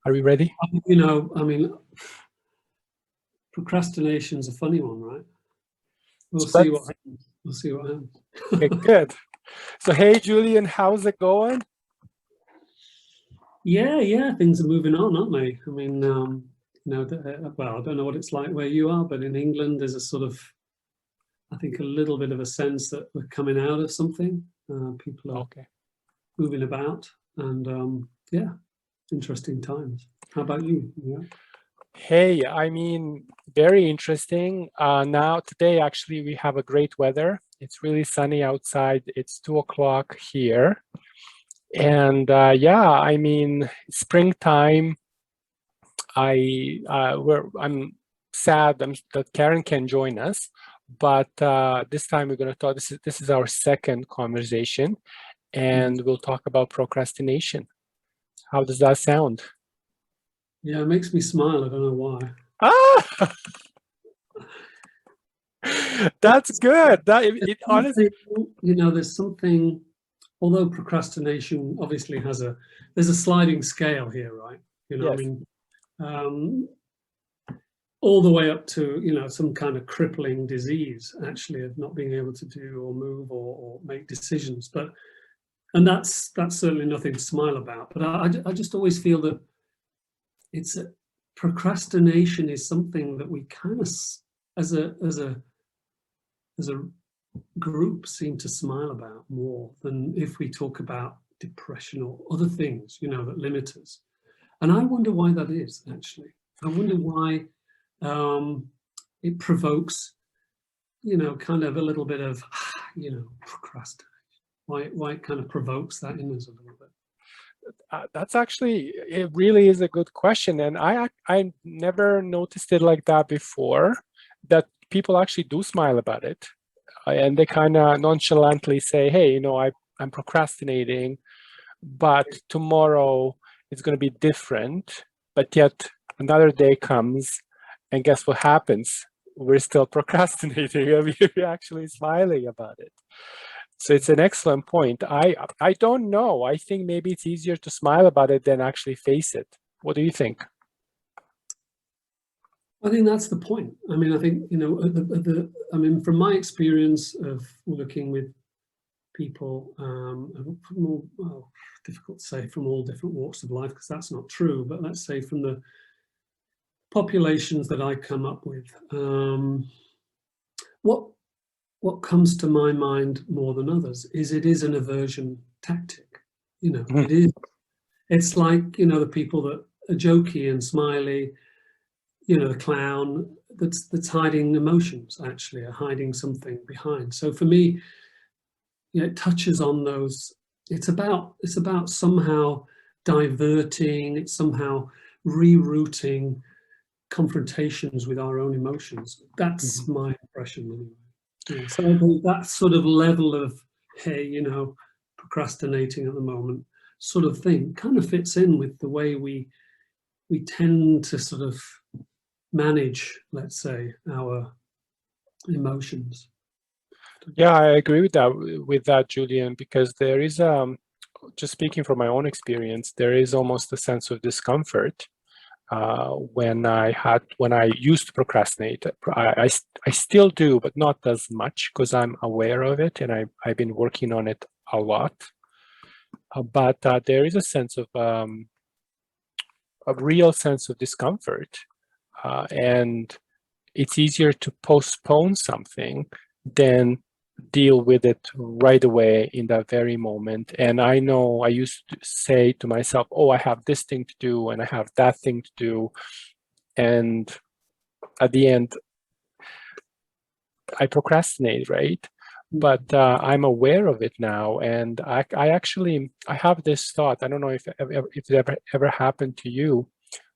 Are we ready? I mean, procrastination's a funny one, right? We'll So see what happens. We'll see what happens. okay, good. So hey, Julian, how's it going? Yeah, things are moving on, aren't they? I mean, well, I don't know what it's like where you are, but in England, there's a sort of, I think, a little bit of a sense that we're coming out of something. People are Okay. moving about, and yeah, interesting times. How about you? Yeah. Hey, I mean, very interesting. Now, today, actually, we have a great weather. It's really sunny outside. It's 2 o'clock here. And yeah, I mean, springtime. I'm sad that Karen can join us, but this time we're going to talk. This is our second conversation, and we'll talk about procrastination. How does that sound? Yeah, it makes me smile. I don't know why. Ah, that's good. Honestly, There's something, although procrastination obviously there's a sliding scale here, right? I yes. mean, um, all the way up to, some kind of crippling disease, actually, of not being able to do or move or make decisions. And that's certainly nothing to smile about. But I just always feel that procrastination is something that we kind of, as a group, seem to smile about more than if we talk about depression or other things, that limit us. And I wonder why that is, actually. I wonder why it provokes, kind of a little bit of, procrastination. Why it kind of provokes that in us a little bit. That's actually, it really is a good question. And I never noticed it like that before, that people actually do smile about it. And they kind of nonchalantly say, hey, I'm procrastinating, but tomorrow it's going to be different. But yet another day comes, and guess what happens? We're still procrastinating. We're actually smiling about it. So it's an excellent point. I don't know. I think maybe it's easier to smile about it than actually face it. What do you think? I think that's the point. I mean, I think, from my experience of working with people, difficult to say from all different walks of life, because that's not true, but let's say from the populations that I come up with, what comes to my mind more than others is it is an aversion tactic. It is. It's like, the people that are jokey and smiley, the clown that's hiding emotions, actually, are hiding something behind. So for me, it touches on those. It's about somehow diverting, it's somehow rerouting confrontations with our own emotions. That's my impression anyway. Yeah, so I think that sort of level of, hey, procrastinating at the moment sort of thing kind of fits in with the way we tend to sort of manage, let's say, our emotions. Yeah, I agree with that, Julian, because there is just speaking from my own experience, there is almost a sense of discomfort when I used to procrastinate. I still do, but not as much because I'm aware of it and I've been working on it a lot. But there is a sense of a real sense of discomfort, and it's easier to postpone something than deal with it right away in that very moment. And I know I used to say to myself, oh, I have this thing to do and I have that thing to do. And at the end, I procrastinate, right? But I'm aware of it now. And I have this thought. I don't know if it ever happened to you,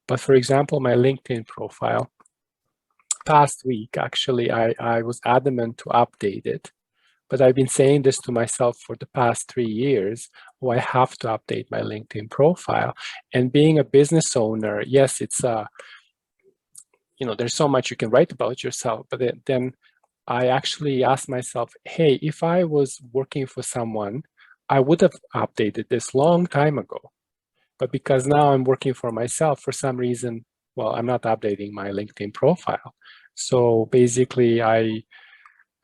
but for example, my LinkedIn profile, past week, actually, I was adamant to update it. But I've been saying this to myself for the past 3 years. Oh, I have to update my LinkedIn profile. And being a business owner, yes, it's there's so much you can write about yourself. But then I actually asked myself, hey, if I was working for someone, I would have updated this long time ago. But because now I'm working for myself, for some reason, well, I'm not updating my LinkedIn profile. So basically, I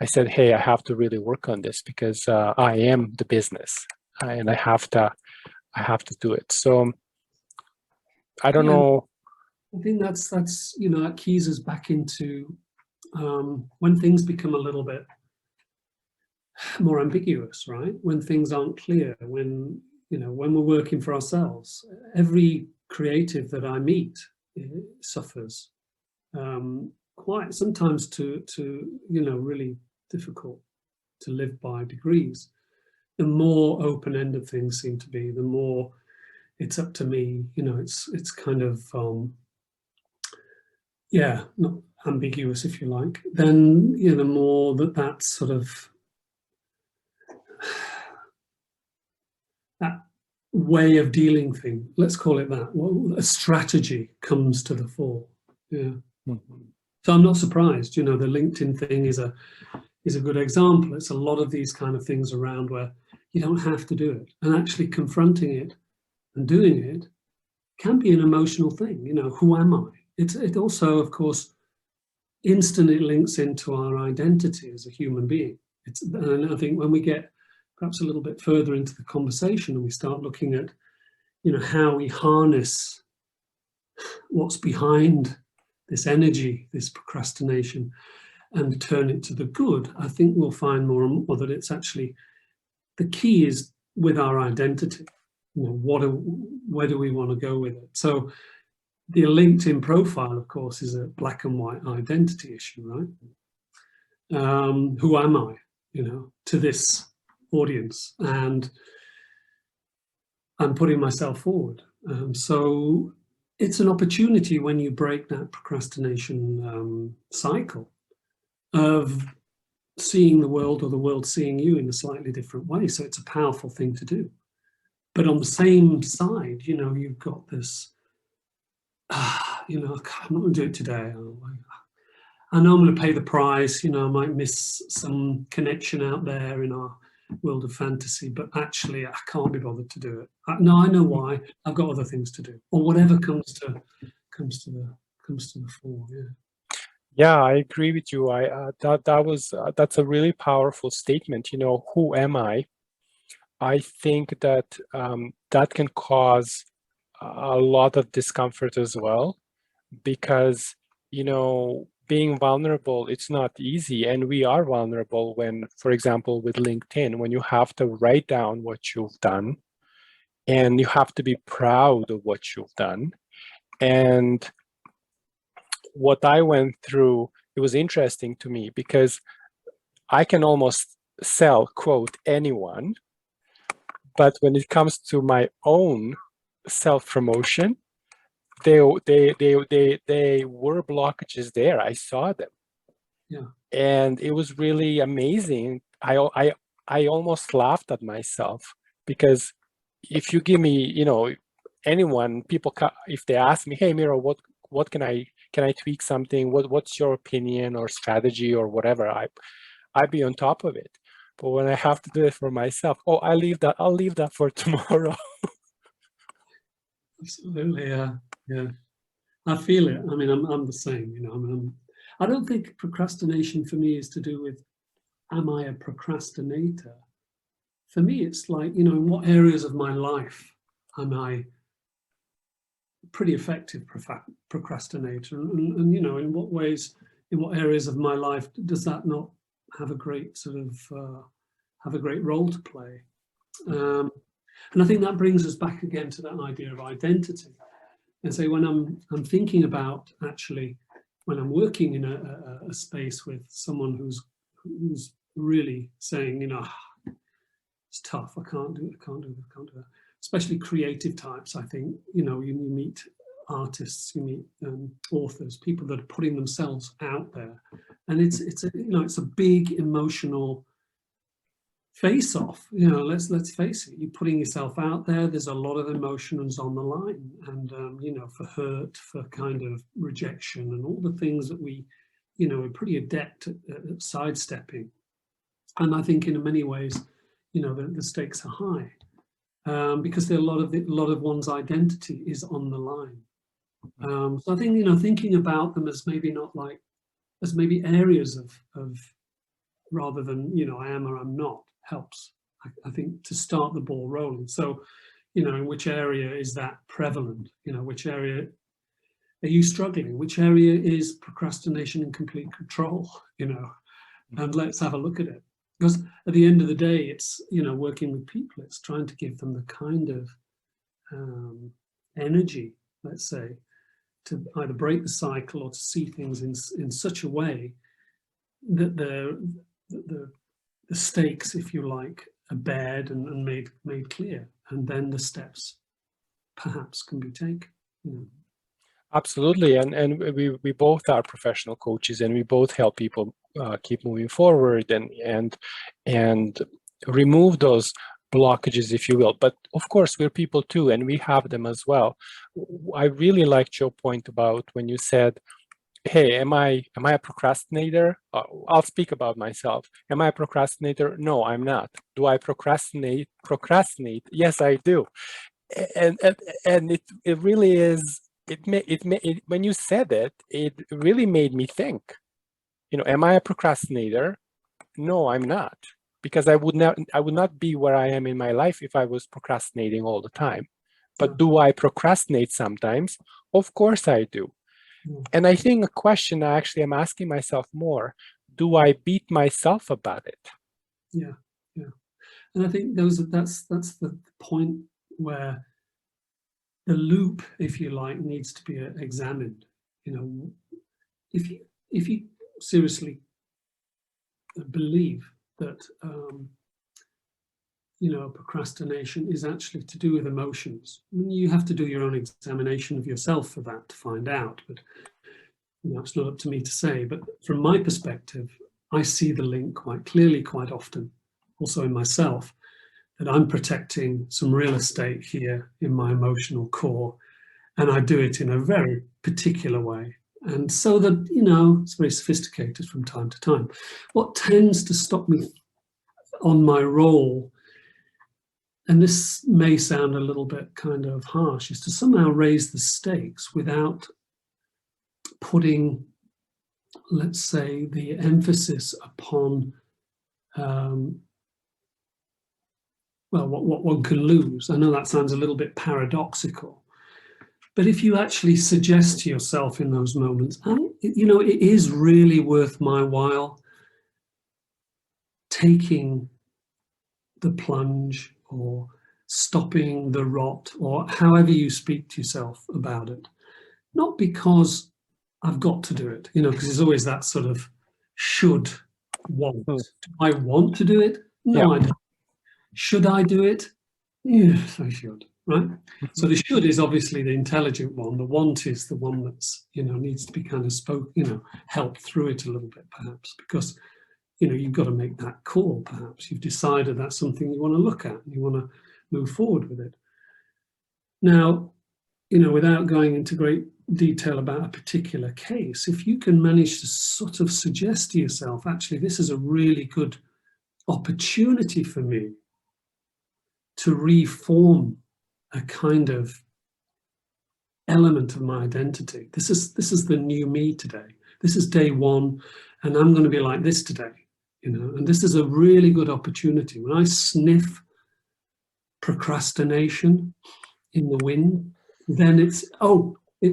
said, hey, I have to really work on this because I am the business, and I have to do it. So I don't Yeah, know. I think that's that keys us back into when things become a little bit more ambiguous, right? When things aren't clear, when when we're working for ourselves, every creative that I meet suffers quite sometimes to really difficult to live by degrees. The more open-ended things seem to be, the more it's up to me. It's kind of yeah, not ambiguous, if you like. Then the more that sort of that way of dealing thing, let's call it that, a strategy comes to the fore. Yeah. Mhm. So I'm not surprised. The LinkedIn thing is a good example. It's a lot of these kind of things around where you don't have to do it, and actually confronting it and doing it can be an emotional thing. Who am I? It also, of course, instantly links into our identity as a human being. And I think when we get perhaps a little bit further into the conversation and we start looking at how we harness what's behind this energy, this procrastination, and turn it to the good, I think we'll find more and more that it's actually the key is with our identity. Where do we want to go with it? So the LinkedIn profile, of course, is a black and white identity issue, right? Who am I, to this audience? And I'm putting myself forward. So it's an opportunity when you break that procrastination cycle of seeing the world or the world seeing you in a slightly different way. So it's a powerful thing to do. But on the same side, you've got this, I'm not going to do it today. I know I'm going to pay the price. I might miss some connection out there in our world of fantasy, but actually I can't be bothered to do it. No, I know why. I've got other things to do, or whatever comes to the fore. Yeah. Yeah, I agree with you. That's a really powerful statement. Who am I? I think that that can cause a lot of discomfort as well, because being vulnerable, it's not easy, and we are vulnerable when, for example, with LinkedIn, when you have to write down what you've done and you have to be proud of what you've done. And what I went through, it was interesting to me because I can almost sell, quote, anyone, but when it comes to my own self-promotion, they were blockages there. I saw them. Yeah. And it was really amazing. I almost laughed at myself, because if you give me, anyone, people, if they ask me, hey, Miro, what can I tweak something? What's your opinion or strategy or whatever? I'd be on top of it. But when I have to do it for myself, oh, I'll leave that for tomorrow. Absolutely. Yeah. Yeah. I feel it. I mean, I'm the same. I don't think procrastination for me is to do with, am I a procrastinator? For me, it's like, in what areas of my life am I pretty effective procrastinator, and in what ways, in what areas of my life does that not have a great sort of have a great role to play? And I think that brings us back again to that idea of identity. And so when I'm thinking about, actually, when I'm working in a space with someone who's really saying, it's tough, I can't do that. Especially creative types, I think, you meet artists, you meet authors, people that are putting themselves out there, and it's a big emotional face off. Let's face it, you're putting yourself out there, there's a lot of emotions on the line, and for hurt, for kind of rejection, and all the things that we are pretty adept at sidestepping. And I think in many ways, the stakes are high. because a lot of one's identity is on the line. So I think, thinking about them as maybe not like, as maybe areas of rather than, I am or I'm not, helps, I think, to start the ball rolling. So, in which area is that prevalent? Which area are you struggling? Which area is procrastination in complete control? And let's have a look at it. Because at the end of the day, it's, working with people, it's trying to give them the kind of energy, let's say, to either break the cycle or to see things in such a way that the stakes, if you like, are bared and made clear, and then the steps perhaps can be taken. Absolutely, and we both are professional coaches, and we both help people keep moving forward and remove those blockages, if you will. But of course, we're people too, and we have them as well. I really liked your point about when you said, hey, am I a procrastinator? I'll speak about myself. Am I a procrastinator? No, I'm not. Do I procrastinate? Yes, I do. And it really is. When you said it, it really made me think. Am I a procrastinator? No, I'm not, because I would not be where I am in my life if I was procrastinating all the time. But do I procrastinate sometimes? Of course I do. And I think a question I actually am asking myself more, do I beat myself about it? Yeah. And I think that's the point where the loop, if you like, needs to be examined. If you seriously believe that procrastination is actually to do with emotions, you have to do your own examination of yourself for that to find out. But it's not up to me to say. But from my perspective, I see the link quite clearly, quite often, also in myself, that I'm protecting some real estate here in my emotional core, and I do it in a very particular way. And so that, it's very sophisticated from time to time. What tends to stop me on my roll, and this may sound a little bit kind of harsh, is to somehow raise the stakes without putting, let's say, the emphasis upon what one can lose. I know that sounds a little bit paradoxical, but if you actually suggest to yourself in those moments, it is really worth my while taking the plunge or stopping the rot, or however you speak to yourself about it. Not because I've got to do it, because there's always that sort of should, want. Do I want to do it? No, I don't. Should I do it? Yes, I should, right? So the should is obviously the intelligent one. The want is the one that's, needs to be kind of helped through it a little bit, perhaps, because, you've got to make that call, perhaps. You've decided that's something you want to look at and you want to move forward with it. Now, without going into great detail about a particular case, if you can manage to sort of suggest to yourself, actually, this is a really good opportunity for me to reform a kind of element of my identity. This is the new me today. This is day one, and I'm going to be like this today, and this is a really good opportunity. When I sniff procrastination in the wind, then it's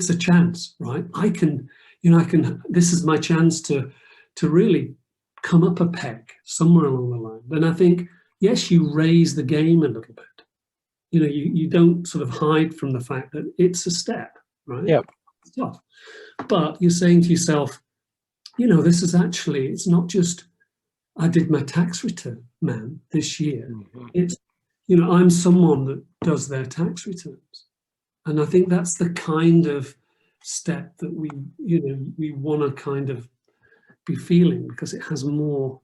a chance, right? I can, this is my chance to really come up a peg somewhere along the line. Then I think, yes, you raise the game a little bit. You don't sort of hide from the fact that it's a step, right? Yeah. It's tough. But you're saying to yourself, this is actually, it's not just, I did my tax return, man, this year. Mm-hmm. It's, I'm someone that does their tax returns. And I think that's the kind of step that we want to kind of be feeling, because it has more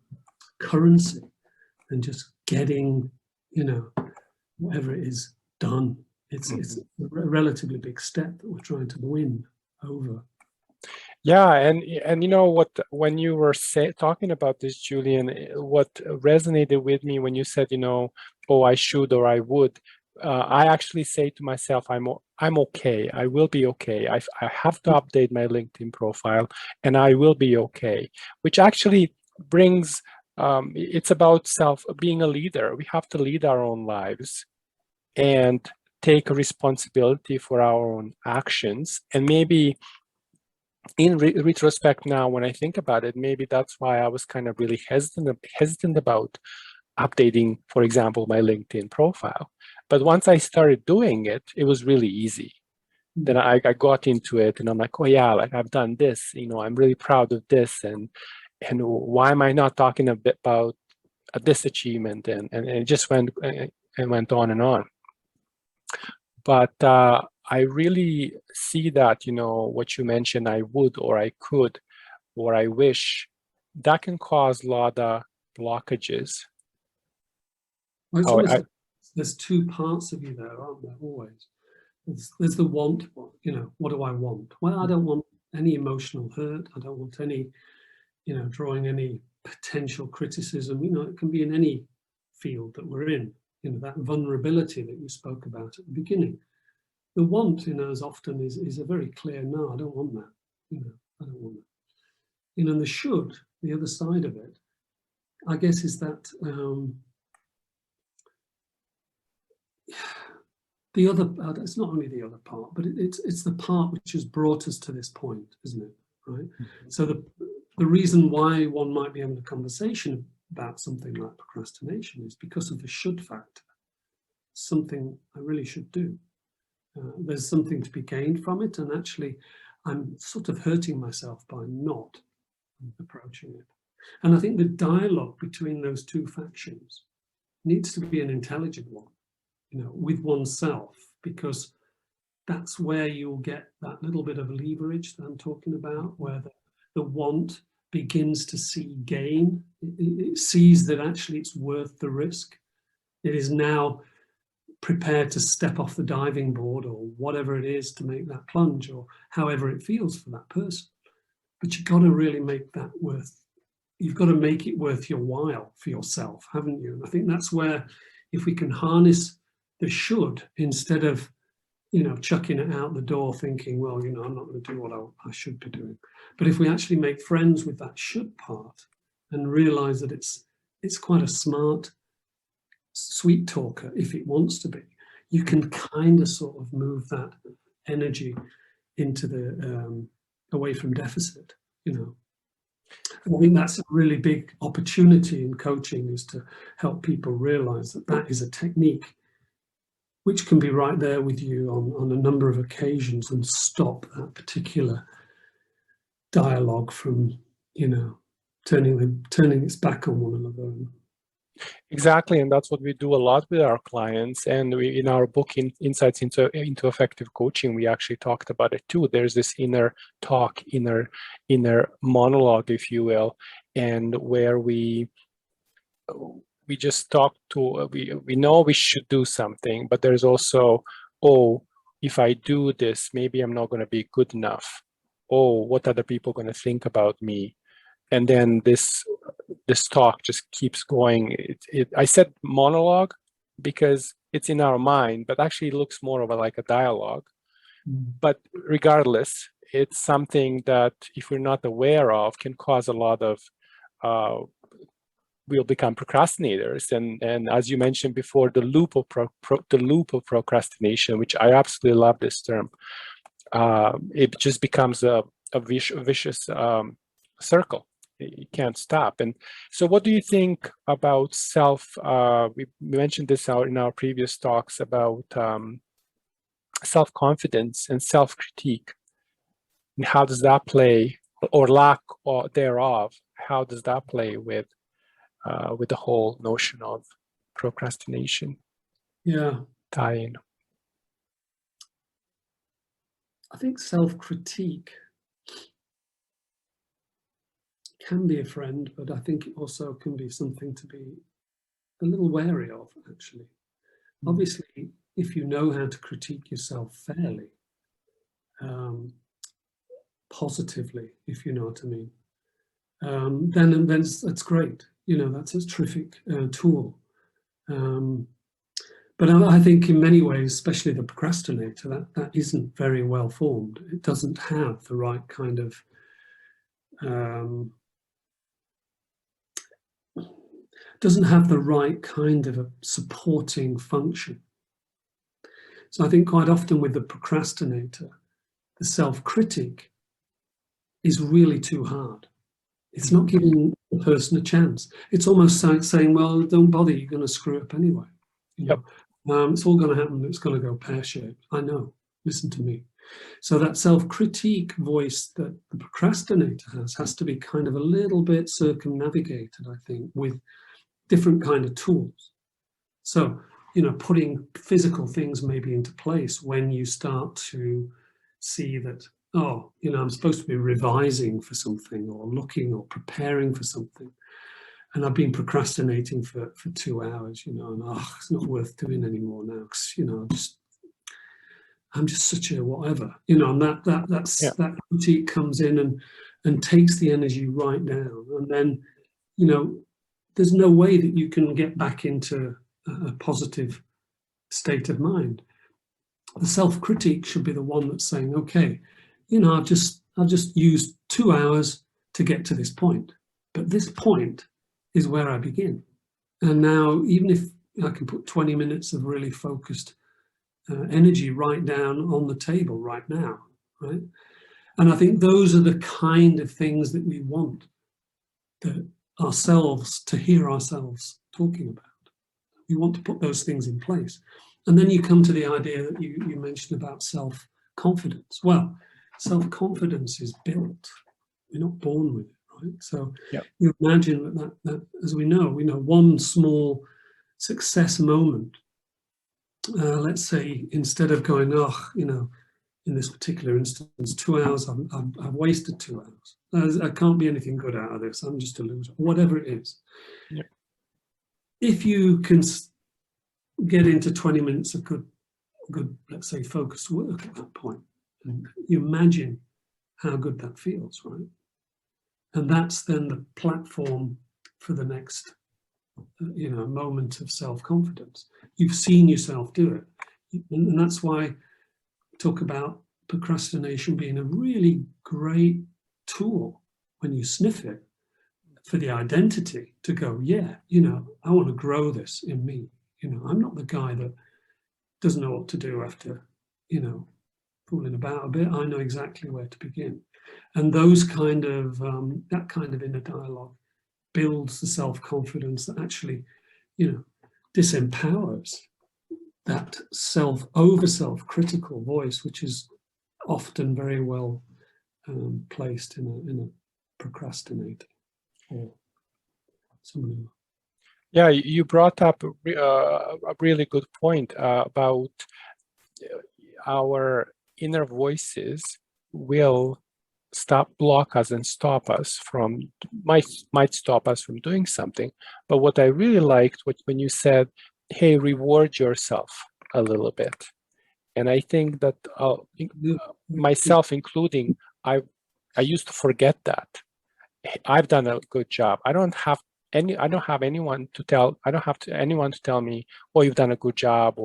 currency than just getting, whatever it is done. It's a relatively big step that we're trying to win over. Yeah, and what, when you were talking about this, Julian, what resonated with me when you said, oh, I should or I would, I actually say to myself, I'm okay. I will be okay. I have to update my LinkedIn profile, and I will be okay. Which actually brings it's about being a leader. We have to lead our own lives and take responsibility for our own actions. And maybe in retrospect now, when I think about it, maybe that's why I was kind of really hesitant about updating, for example, my LinkedIn profile. But once I started doing it, it was really easy. Then I got into it, and I'm like, oh yeah, like I've done this. I'm really proud of this, and why am I not talking a bit about this achievement? And it just went on and on. But I really see that, what you mentioned, I would, or I could, or I wish, that can cause a lot of blockages. Well, it's almost like there's two parts of you there, aren't there? Always. There's the want. What do I want? Well, I don't want any emotional hurt. I don't want any, drawing any potential criticism. It can be in any field that we're in. That vulnerability that you spoke about at the beginning. The want, as often is a very clear no. I don't want that. I don't want that. And the should, the other side of it, I guess, is that. The other, it's not only the other part, but it's the part which has brought us to this point, isn't it? Right. Mm-hmm. So the reason why one might be having a conversation about something like procrastination is because of the should factor. Something I really should do. There's something to be gained from it, and actually, I'm sort of hurting myself by not approaching it. And I think the dialogue between those two factions needs to be an intelligent one. With oneself, because that's where you'll get that little bit of leverage that I'm talking about, where the want begins to see gain. It sees that actually it's worth the risk. It is now prepared to step off the diving board or whatever it is to make that plunge, or however it feels for that person. But you've got to really make that you've got to make it worth your while for yourself, haven't you? And I think that's where, if we can harness the should, instead of chucking it out the door thinking, well, I'm not going to do what I should be doing. But if we actually make friends with that should part and realize that it's quite a smart sweet talker, if it wants to be, you can kind of sort of move that energy into the away from deficit. I think that's a really big opportunity in coaching, is to help people realize that is a technique which can be right there with you on a number of occasions, and stop that particular dialogue from, turning its back on one another. Exactly, and that's what we do a lot with our clients. And in our book, Insights into Effective Coaching, we actually talked about it too. There's this inner talk, inner monologue, if you will, and where we just talk to, we know we should do something, but there's also, oh, if I do this, maybe I'm not going to be good enough. Oh, what are the people going to think about me? And then this talk just keeps going. I said monologue because it's in our mind, but actually it looks more of like a dialogue. But regardless, it's something that, if we're not aware of, can cause a lot of we'll become procrastinators, and as you mentioned before, the loop of procrastination, which I absolutely love this term. It just becomes a vicious circle. You can't stop. And so, what do you think about self? We mentioned this in our previous talks about self-confidence and self-critique, and how does that play, or lack thereof? How does that play with the whole notion of procrastination? Yeah. Tie-in. I think self-critique can be a friend, but I think it also can be something to be a little wary of, actually. Obviously, if you know how to critique yourself fairly, positively, if you know what I mean, then that's great. That's a terrific tool. But But I think in many ways, especially the procrastinator, that isn't very well formed. It doesn't have the right kind of a supporting function. So I think quite often with the procrastinator, the self-critic is really too hard. It's not giving the person a chance. It's almost like saying, well, don't bother, you're going to screw up anyway. It's all going to happen. It's going to go pear-shaped. I know. Listen to me. So that self-critique voice that the procrastinator has to be kind of a little bit circumnavigated, I think, with different kind of tools. So, putting physical things maybe into place when you start to see that, I'm supposed to be revising for something or looking or preparing for something. And I've been procrastinating for 2 hours, and it's not worth doing anymore now because, I'm just such a whatever, and that critique comes in and takes the energy right down. And then, there's no way that you can get back into a positive state of mind. The self-critique should be the one that's saying, okay, I've just used 2 hours to get to this point, but this point is where I begin. And now, even if I can put 20 minutes of really focused energy right down on the table right now, right? And I think those are the kind of things that we want ourselves to hear ourselves talking about. We want to put those things in place. And then you come to the idea that you mentioned about self-confidence. Well, self-confidence is built. We're not born with it, right? So you imagine that as we know, one small success moment, let's say, instead of going, in this particular instance, 2 hours, I've wasted 2 hours. I can't be anything good out of this. I'm just a loser, whatever it is. Yeah. If you can get into 20 minutes of good, let's say, focused work at that point, and you imagine how good that feels, right? And that's then the platform for the next, moment of self-confidence. You've seen yourself do it. And that's why I talk about procrastination being a really great tool when you sniff it for the identity to go, I want to grow this in me. I'm not the guy that doesn't know what to do after, fooling about a bit. I know exactly where to begin. And those kind of, that kind of inner dialogue builds the self-confidence that actually, disempowers that self-critical voice, which is often very well placed in a procrastinator or someone who. Yeah, you brought up a really good point about our inner voices will block us and stop us from, might stop us from doing something. But what I really liked when you said, hey, reward yourself a little bit. And I think that myself including, I used to forget that. I've done a good job. I don't have anyone to tell me, oh, you've done a good job,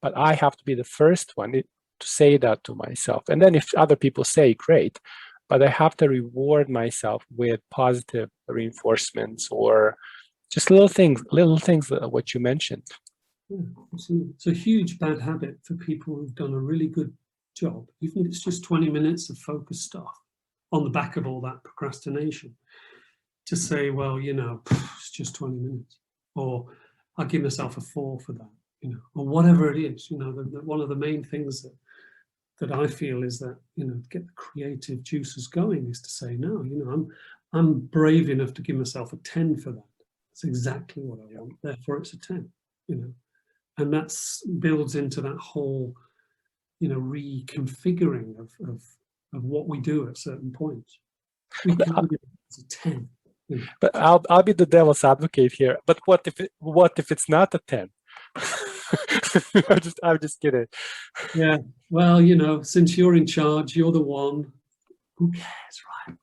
but I have to be the first one to say that to myself. And then if other people say, great, but I have to reward myself with positive reinforcements or just little things what you mentioned. Yeah, absolutely. It's a huge bad habit for people who've done a really good job, even if it's just 20 minutes of focused stuff on the back of all that procrastination, to say, well, it's just 20 minutes, or I'll give myself a 4 for that, or whatever it is. One of the main things that I feel is that, to get the creative juices going is to say, no, I'm brave enough to give myself a 10 for that. That's exactly what I want. Therefore, it's a 10, and that builds into that whole, reconfiguring of what we do at certain points. We can give it a 10. But I'll be the devil's advocate here. But what if it's not a 10? I'm just kidding. Yeah. Well, since you're in charge, you're the one. Who cares, right?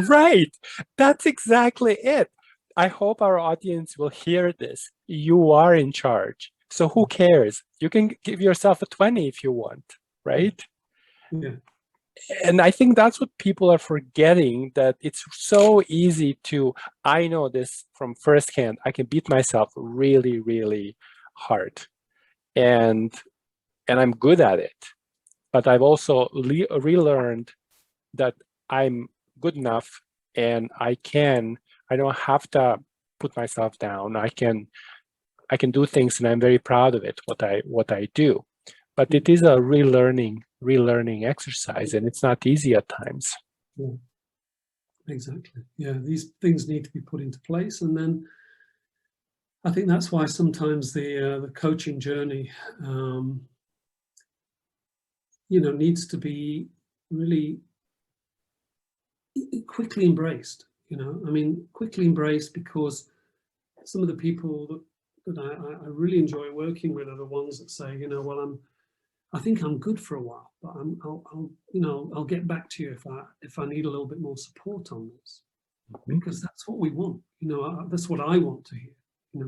Right. That's exactly it. I hope our audience will hear this. You are in charge. So who cares? You can give yourself a 20 if you want, right? Yeah. And I think that's what people are forgetting, that it's so easy to, I know this from firsthand, I can beat myself really, really hard. And I'm good at it. But I've also relearned that I'm good enough, and I don't have to put myself down. I can do things, and I'm very proud of it, what I do. But it is a relearning exercise, and it's not easy at times. Yeah. Exactly. Yeah, these things need to be put into place, and then I think that's why sometimes the coaching journey, needs to be really quickly embraced. I mean, quickly embraced, because some of the people that I really enjoy working with are the ones that say, well, I think I'm good for a while, but I'll get back to you if I need a little bit more support on this, because that's what we want. That's what I want to hear.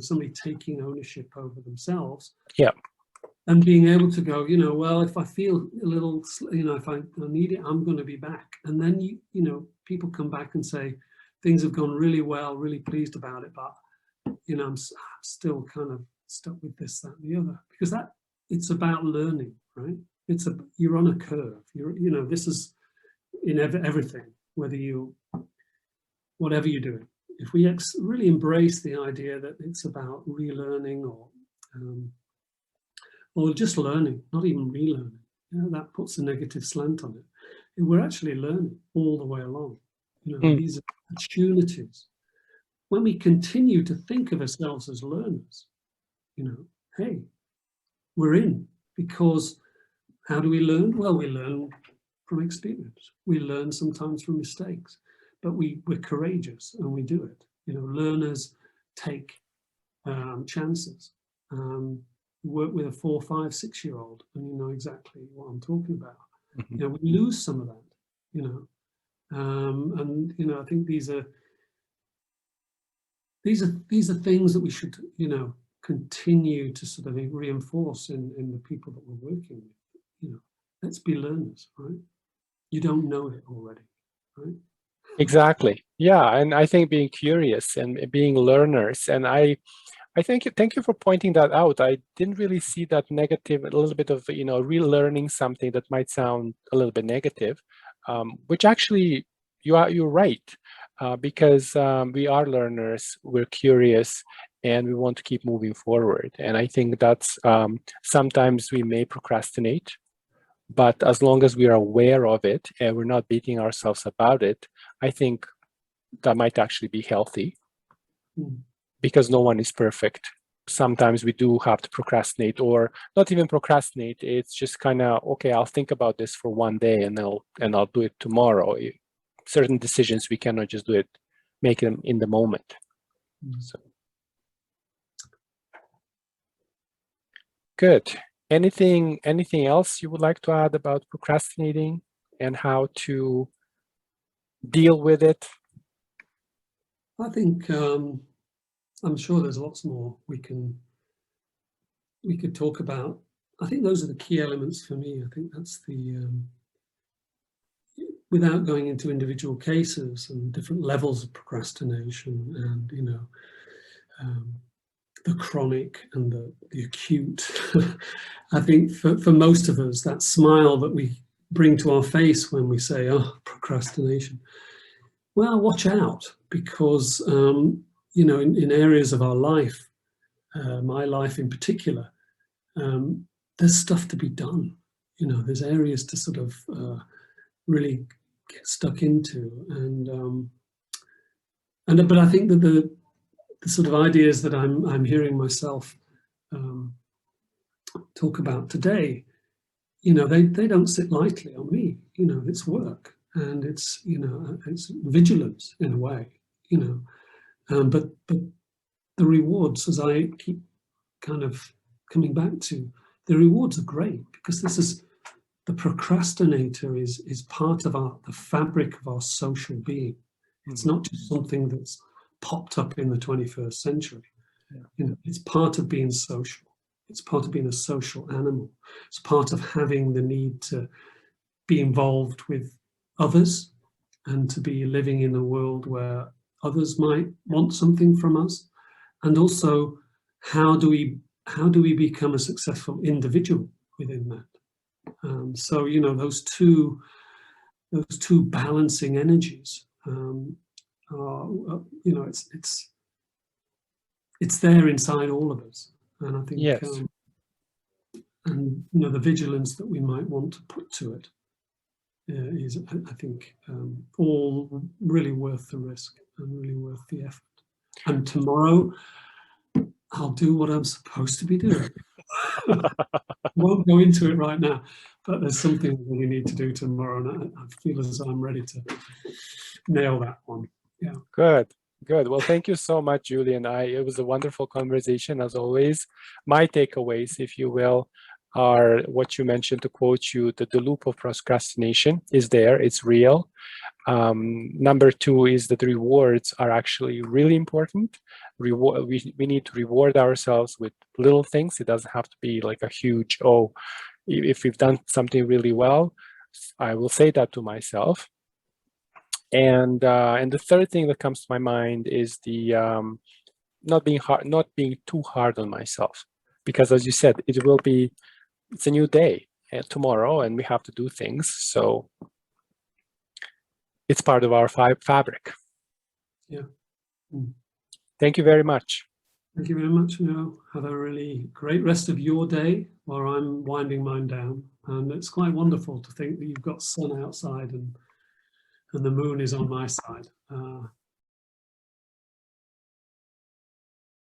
Somebody taking ownership over themselves. Yeah. And being able to go, well, if I feel a little, if I need it, I'm going to be back. And then people come back and say things have gone really well, really pleased about it, but I'm still kind of stuck with this, that, and the other, because it's about learning, right? You're on a curve. This is in everything, whatever you're doing. If we really embrace the idea that it's about relearning or just learning, not even relearning, that puts a negative slant on it. We're actually learning all the way along. These are opportunities. When we continue to think of ourselves as learners, hey, we're in, because how do we learn? Well, we learn from experience. We learn sometimes from mistakes, but we're courageous and we do it. Learners take chances. Work with a 4, 5, 6-year-old, and you know exactly what I'm talking about. We lose some of that. And I think these are things that we should continue to sort of reinforce in the people that we're working with. Let's be learners, right? You don't know it already, right? Exactly. Yeah, and I think being curious and being learners, and I thank you for pointing that out. I didn't really see that negative, a little bit of relearning something that might sound a little bit negative, which actually you're right, because we are learners, we're curious, and we want to keep moving forward. And I think that's sometimes we may procrastinate, but as long as we are aware of it and we're not beating ourselves about it, I think that might actually be healthy. Because no one is perfect. Sometimes we do have to procrastinate, or not even procrastinate. It's just kind of, okay, I'll think about this for one day and I'll do it tomorrow. Certain decisions we cannot just do it, make them in the moment. So. Good. Anything else you would like to add about procrastinating and how to deal with it? I think I'm sure there's lots more we could talk about. I think those are the key elements for me. I think that's the without going into individual cases and different levels of procrastination, and the chronic and the acute. I think for most of us, that smile that we bring to our face when we say, "Oh, procrastination." Well, watch out, because in areas of our life, my life in particular, there's stuff to be done. There's areas to sort of really get stuck into, but I think that the sort of ideas that I'm hearing myself talk about today, they don't sit lightly on me. It's work, and it's vigilance in a way. But the rewards, as I keep kind of coming back to, the rewards are great, because the procrastinator is part of the fabric of our social being. It's not just something that's popped up in the 21st century. It's part of being social. It's part of being a social animal. It's part of having the need to be involved with others and to be living in a world where others might want something from us. And also, how do we become a successful individual within that? So, you know, those two balancing energies, are, you know, it's there inside all of us. And I think, Yes. and you know, the vigilance that we might want to put to it is, I think, all really worth the risk and really worth the effort. And tomorrow, I'll do what I'm supposed to be doing. Won't go into it right now, but there's something that we need to do tomorrow, and I feel as though I'm ready to nail that one. Yeah. Good. Good. Well, thank you so much, Julian. It was a wonderful conversation as always. My takeaways, if you will, are what you mentioned, to quote you, that the loop of procrastination is there, it's real. Number two is that the rewards are actually really important. We need to reward ourselves with little things. It doesn't have to be like a huge, oh, if we've done something really well, I will say that to myself. And the third thing that comes to my mind is the not being too hard on myself, because as you said, it's a new day tomorrow, and we have to do things. So it's part of our fabric. Yeah. Thank you very much. Thank you very much. You know, have a really great rest of your day while I'm winding mine down. And it's quite wonderful to think that you've got sun outside and the moon is on my side.